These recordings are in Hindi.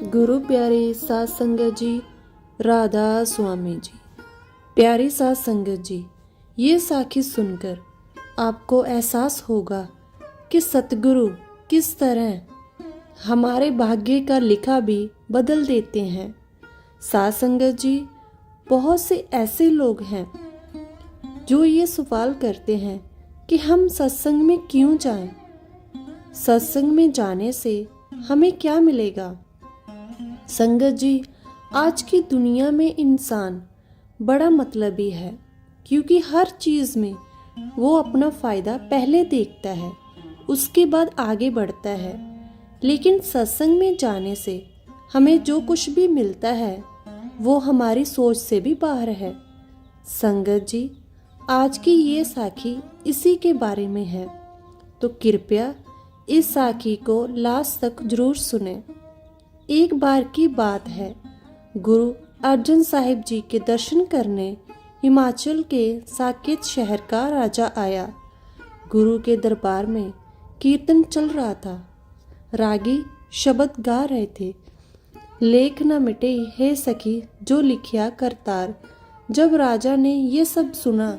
गुरु प्यारे साध संगत जी, राधा स्वामी जी। प्यारी साध संगत जी, ये साखी सुनकर आपको एहसास होगा कि सतगुरु किस तरह हमारे भाग्य का लिखा भी बदल देते हैं। साध संगत जी, बहुत से ऐसे लोग हैं जो ये सवाल करते हैं कि हम सत्संग में क्यों जाएं? सत्संग में जाने से हमें क्या मिलेगा? संगत जी, आज की दुनिया में इंसान बड़ा मतलबी है, क्योंकि हर चीज़ में वो अपना फ़ायदा पहले देखता है, उसके बाद आगे बढ़ता है। लेकिन सत्संग में जाने से हमें जो कुछ भी मिलता है वो हमारी सोच से भी बाहर है। संगत जी, आज की ये साखी इसी के बारे में है, तो कृपया इस साखी को लास्ट तक जरूर सुने। एक बार की बात है, गुरु अर्जन साहिब जी के दर्शन करने हिमाचल के साकेत शहर का राजा आया। गुरु के दरबार में कीर्तन चल रहा था, रागी शब्द गा रहे थे। लेख न मिटे हे सखी जो लिखिया करतार। जब राजा ने ये सब सुना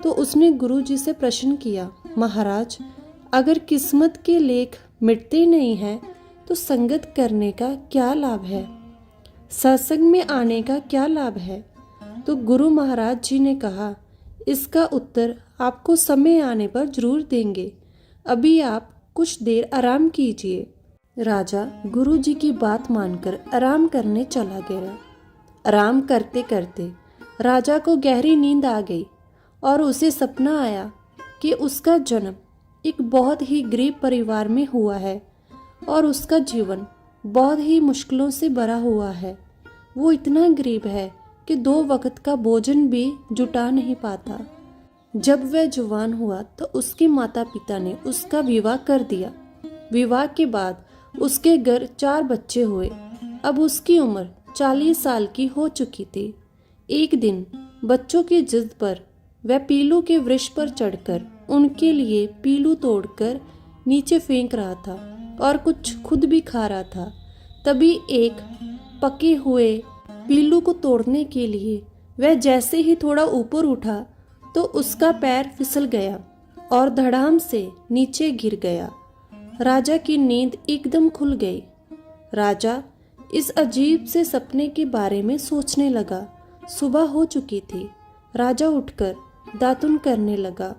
तो उसने गुरु जी से प्रश्न किया, महाराज, अगर किस्मत के लेख मिटते नहीं हैं तो संगत करने का क्या लाभ है? सत्संग में आने का क्या लाभ है? तो गुरु महाराज जी ने कहा, इसका उत्तर आपको समय आने पर जरूर देंगे, अभी आप कुछ देर आराम कीजिए। राजा गुरु जी की बात मानकर आराम करने चला गया। आराम करते करते राजा को गहरी नींद आ गई और उसे सपना आया कि उसका जन्म एक बहुत ही गरीब परिवार में हुआ है और उसका जीवन बहुत ही मुश्किलों से भरा हुआ है। वो इतना गरीब है कि 2 वक्त का भोजन भी जुटा नहीं पाता। जब वह जवान हुआ तो उसके माता पिता ने उसका विवाह कर दिया। विवाह के बाद उसके घर 4 बच्चे हुए। अब उसकी उम्र 40 साल की हो चुकी थी। एक दिन बच्चों की जिद पर वह पीलू के वृक्ष पर चढ़कर उनके लिए पीलू तोड़कर नीचे फेंक रहा था और कुछ खुद भी खा रहा था। तभी एक पके हुए पीलू को तोड़ने के लिए वह जैसे ही थोड़ा ऊपर उठा तो उसका पैर फिसल गया और धड़ाम से नीचे गिर गया। राजा की नींद एकदम खुल गई। राजा इस अजीब से सपने के बारे में सोचने लगा। सुबह हो चुकी थी। राजा उठकर दातुन करने लगा।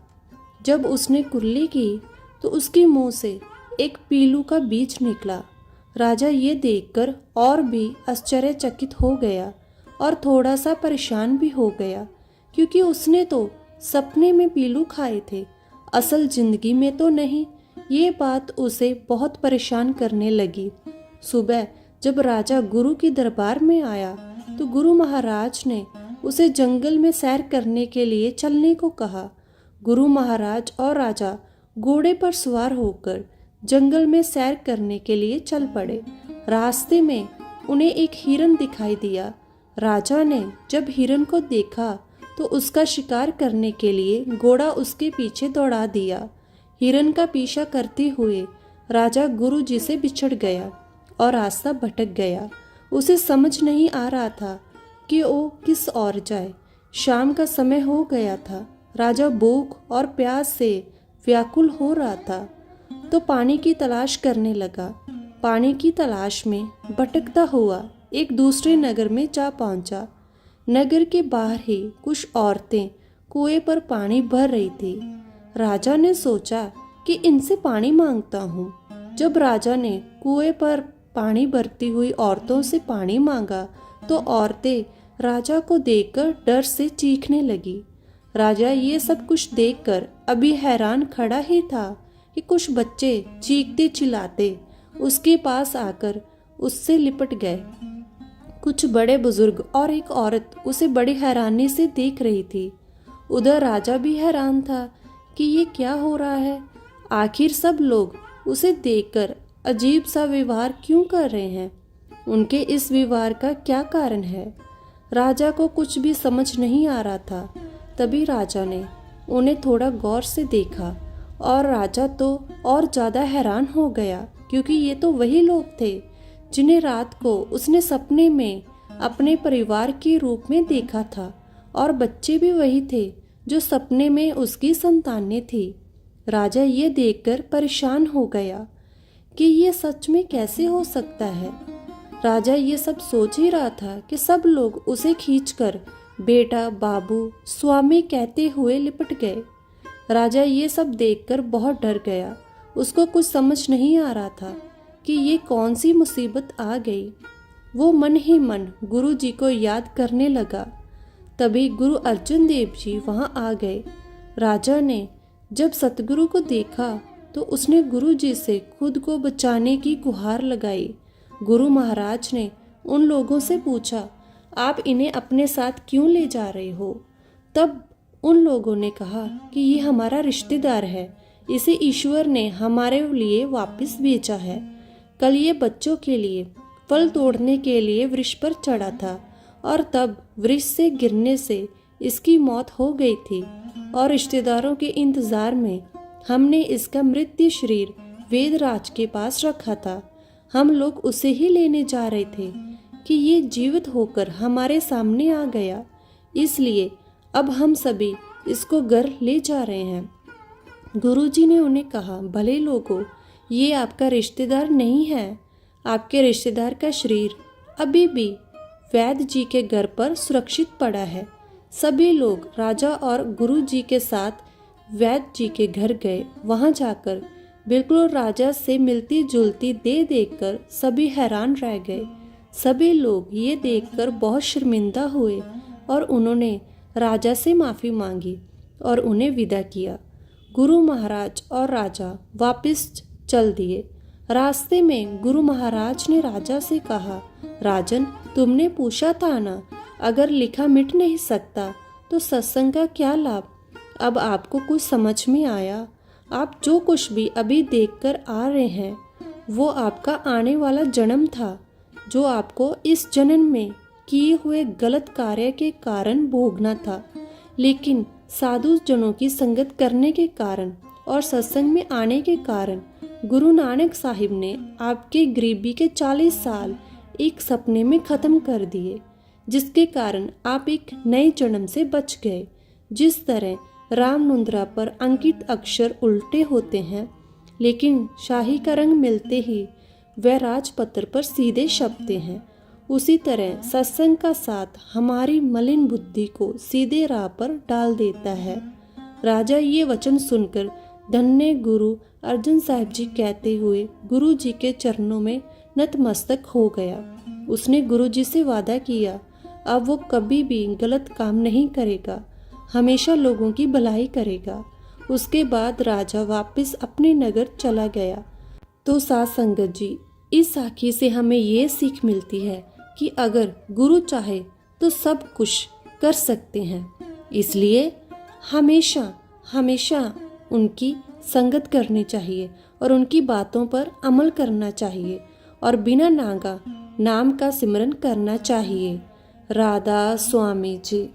जब उसने कुल्ली की तो उसके मुंह से एक पीलू का बीज निकला। राजा ये देखकर और भी आश्चर्यचकित हो गया और थोड़ा सा परेशान भी हो गया, क्योंकि उसने तो सपने में पीलू खाए थे, असल जिंदगी में तो नहीं। ये बात उसे बहुत परेशान करने लगी। सुबह जब राजा गुरु के दरबार में आया तो गुरु महाराज ने उसे जंगल में सैर करने के लिए चलने को कहा। गुरु महाराज और राजा घोड़े पर सवार होकर जंगल में सैर करने के लिए चल पड़े। रास्ते में उन्हें एक हिरन दिखाई दिया। राजा ने जब हिरन को देखा तो उसका शिकार करने के लिए घोड़ा उसके पीछे दौड़ा दिया। हिरन का पीछा करते हुए राजा गुरु जी से बिछड़ गया और रास्ता भटक गया। उसे समझ नहीं आ रहा था कि वो किस ओर जाए। शाम का समय हो गया था। राजा भूख और प्यास से व्याकुल हो रहा था तो पानी की तलाश करने लगा। पानी की तलाश में भटकता हुआ एक दूसरे नगर में जा पहुंचा। नगर के बाहर ही कुछ औरतें कुएं पर पानी भर रही थी। राजा ने सोचा कि इनसे पानी मांगता हूँ। जब राजा ने कुएं पर पानी भरती हुई औरतों से पानी मांगा तो औरतें राजा को देखकर डर से चीखने लगी। राजा ये सब कुछ देखकर अभी हैरान खड़ा ही था कि कुछ बच्चे चीखते चिल्लाते उसके पास आकर उससे लिपट गए। कुछ बड़े बुजुर्ग और एक औरत उसे बड़ी हैरानी से देख रही थी। उधर राजा भी हैरान था कि ये क्या हो रहा है। आखिर सब लोग उसे देखकर अजीब सा व्यवहार क्यों कर रहे हैं? उनके इस व्यवहार का क्या कारण है? राजा को कुछ भी समझ नहीं आ रहा था। तभी राजा ने उन्हें थोड़ा गौर से देखा और राजा तो और ज़्यादा हैरान हो गया, क्योंकि ये तो वही लोग थे जिन्हें रात को उसने सपने में अपने परिवार के रूप में देखा था, और बच्चे भी वही थे जो सपने में उसकी संतानें थी। राजा ये देखकर परेशान हो गया कि ये सच में कैसे हो सकता है। राजा ये सब सोच ही रहा था कि सब लोग उसे खींचकर बेटा, बाबू, स्वामी कहते हुए लिपट गए। राजा ये सब देखकर बहुत डर गया। उसको कुछ समझ नहीं आ रहा था कि ये कौन सी मुसीबत आ गई। वो मन ही मन गुरु जी को याद करने लगा। तभी गुरु अर्जुन देव जी वहाँ आ गए। राजा ने जब सतगुरु को देखा तो उसने गुरु जी से खुद को बचाने की गुहार लगाई। गुरु महाराज ने उन लोगों से पूछा, आप इन्हें अपने साथ क्यों ले जा रहे हो? तब उन लोगों ने कहा कि ये हमारा रिश्तेदार है, इसे ईश्वर ने हमारे लिए वापस भेजा है। कल ये बच्चों के लिए फल तोड़ने के लिए वृक्ष पर चढ़ा था और तब वृक्ष से गिरने से इसकी मौत हो गई थी, और रिश्तेदारों के इंतजार में हमने इसका मृत्यु शरीर वेदराज के पास रखा था। हम लोग उसे ही लेने जा रहे थे कि ये जीवित होकर हमारे सामने आ गया, इसलिए अब हम सभी इसको घर ले जा रहे हैं। गुरुजी ने उन्हें कहा, भले लोगों, ये आपका रिश्तेदार नहीं है। आपके रिश्तेदार का शरीर अभी भी वैद्य जी के घर पर सुरक्षित पड़ा है। सभी लोग राजा और गुरु जी के साथ वैद्य जी के घर गए। वहां जाकर बिल्कुल राजा से मिलती जुलती दे देखकर सभी हैरान रह गए। सभी लोग ये देखकर बहुत शर्मिंदा हुए और उन्होंने राजा से माफ़ी मांगी और उन्हें विदा किया। गुरु महाराज और राजा वापस चल दिए। रास्ते में गुरु महाराज ने राजा से कहा, राजन, तुमने पूछा था ना, अगर लिखा मिट नहीं सकता तो सत्संग का क्या लाभ? अब आपको कुछ समझ में आया? आप जो कुछ भी अभी देखकर आ रहे हैं वो आपका आने वाला जन्म था, जो आपको इस जन्म में किए हुए गलत कार्य के कारण भोगना था। लेकिन साधु जनों की संगत करने के कारण और सत्संग में आने के कारण गुरु नानक साहिब ने आपके गरीबी के 40 साल एक सपने में ख़त्म कर दिए, जिसके कारण आप एक नए जन्म से बच गए। जिस तरह रामनुंद्रा पर अंकित अक्षर उल्टे होते हैं, लेकिन शाही का रंग मिलते ही वह राजपत्र पर सीधे छपते हैं, उसी तरह सत्संग का साथ हमारी मलिन बुद्धि को सीधे राह पर डाल देता है। राजा ये वचन सुनकर धन्य गुरु अर्जुन साहिब जी कहते हुए गुरु जी के चरणों में नतमस्तक हो गया। उसने गुरु जी से वादा किया, अब वो कभी भी गलत काम नहीं करेगा, हमेशा लोगों की भलाई करेगा। उसके बाद राजा वापस अपने नगर चला गया। तो साथ संगत जी, इस साखी से हमें ये सीख मिलती है कि अगर गुरु चाहे तो सब कुछ कर सकते हैं, इसलिए हमेशा हमेशा उनकी संगत करनी चाहिए और उनकी बातों पर अमल करना चाहिए और बिना नागा नाम का सिमरन करना चाहिए। राधा स्वामी जी।